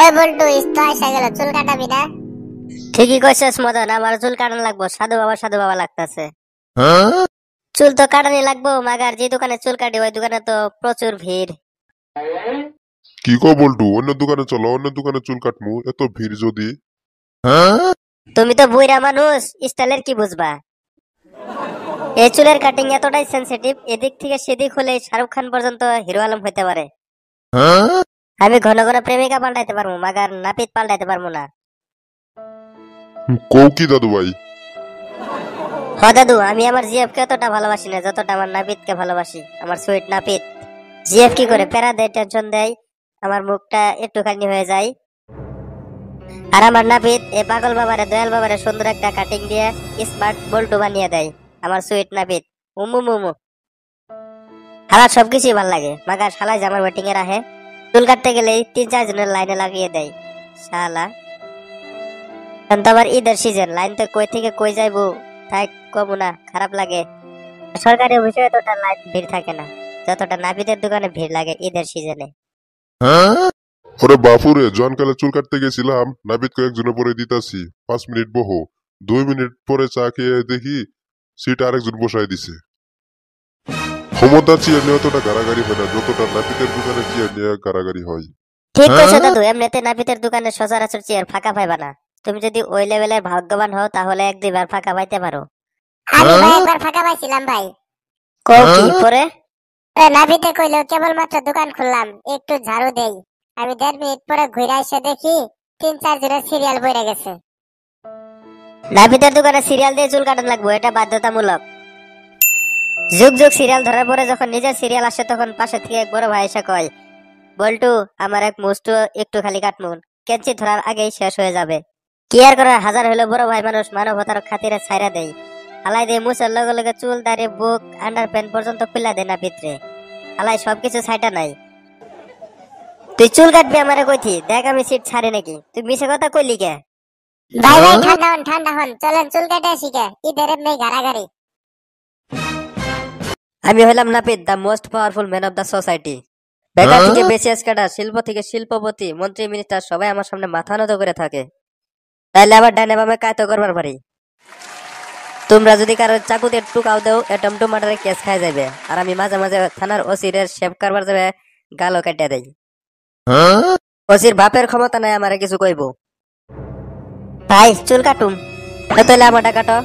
ওই বল্টু ইস্তো আইসা গেল, চুল কাটাবি না? ঠিকই কইছস মদন, আমার চুল কাটানো লাগবো। সাধু বাবা লাগতাছে। চুল তো কাটানি লাগবো মাগার, যে দোকানে চুল কাটি ওই দোকানে তো প্রচুর ভিড়। কি কো বল্টু, অন্য দোকানে চলো, অন্য দোকানে চুল কাটমু, এত ভিড় যদি। তুমি তো বুইরা মানুষ, স্টাইলের কি বুঝবা? এই চুলের কাটিং এতটাই সেনসিটিভ, এদিক থেকে সেদিক হলে শাহরুখ খান পর্যন্ত হিরো আলম হইতে পারে। আমি ঘন ঘন প্রেমিকা পাল্টাইতে পারবো মাগার, নাপিত পাল্টাইতে পারবো না। কও কি দাদু ভাই? হ দাদু, আমি আমার জিএফ কে অতটা ভালোবাসি না যতটা আমার নাপিতকে ভালোবাসি। আমার সুইট নাপিত। জিএফ কি করে প্যারা দেয়, টেনশন দেয়, আমার মুখটা একটুখানি হয়ে যায়। আর আমার নাপিত এ পাগল বাবারে, দয়াল বাবারে সুন্দর একটা কাটিং দিয়ে স্মার্ট বল্টু বানিয়ে দেয়। আমার সুইট নাপিত উমু মুমু। আমার সবকিছুই ভাল লাগে মাগার, শালাই আমার ওয়েটিং এ রাখে। চুল কাটতে গেলেই 3-4 জনের লাইনে লাগিয়ে দেয় শালা। এখন তো আবার ঈদের সিজন, লাইন তো কই থেকে কই যাইবো তাই কমু না, খারাপ লাগে। সরকারি অফিসে এতটা লাইন ভিড় থাকে না যতটা নাপিতের দোকানে ভিড় লাগে ঈদের সিজনে। ওরে বাপুরে, জনকালে চুল কাটতে গেছিলাম, নাবিদ কয়েকজনে পরে দিতাছি, 5 মিনিট বহো, 2 মিনিট পরে চা খেয়ে দেখি সিট আরেকজন বসাই দিছে। ক্ষমতার চেয়ার নিয়ে অতটা গাড়াগাড়ি হয় না যতটা নাপিতের দোকানে চেয়ার নিয়ে গাড়াগাড়ি হয়। ঠিক কইছো দাদু, এমনিতে নাপিতের দোকানে সচরাচর চেয়ার ফাঁকা পাইবা না। তুমি যদি ওই লেভেলের ভাগ্যবান হও তাহলে 1-2 বার ফাঁকা পাইতে পারো। আমি ভাই একবার ফাঁকা পাইছিলাম ভাই। কও কি পরে? নাভিতে কইলো কেবল মাত্র দোকান খুললাম, একটু ঝাড়ু দেই। আমি 1.5 মিনিট পরে ঘুরে এসে দেখি 3-4 জনের সিরিয়াল বইরা গেছে। নাপিতের দোকানে সিরিয়াল দিয়ে চুল কাটানো লাগবে, এটা বাধ্যতামূলক। যুগ যুগ সিরিয়াল ধরার পরে যখন নিজের সিরিয়াল আসে তখন পাশে থেকে এক বড় ভাই এসে কয়, বল্টু আমার এক মুষ্ট একটু খালি কাটমুন, কেঞ্চি ধরার আগেই শেষ হয়ে যাবে। কি আর করার, হাজার হলো বড় ভাই মানুষ, মানবতার খাতিরে ছাইরা দেয়। হালাই দিয়ে মুছের লগে লগে চুল দাড়ি বুক আন্ডার প্যান্ট পর্যন্ত খুলে দেয় না ভিতরে। হালাই সবকিছু ছাইটা নাই। তুই চুল কাটবি আমারে কইতি, দেখ আমি সিট ছাড়ি নাকি। তুই মিছে কথা কইলি কে? ভাই ভাই ঠান্ডা হন, চলেন চুল কেটে আসি কে, ঈদের এমনি গাড়াগাড়ি। আমি হলাম নাপিত, the most powerful man of the society. বেকার থেকে বিসিএস ক্যাডার, শিল্প থেকে শিল্পপতি, মন্ত্রী মিনিস্টার সবাই আমার সামনে মাথা নত করে থাকে। তাইলে আবার ডাইনে বামে কায়তো করবার পারি। তোমরা যদি কারো চাকুতে টুকাও দেও, এটম টমাটারে কেস খাই যাবে। আর আমি মাঝে মাঝে থানার ওসিরের শেভ করবার যাবে, গালও কেটে দেই। ওসির বাপের ক্ষমতা নাই আমারে কিছু কইব। ভাই চুল কাটুম, তাহলে আমারটা কাটো।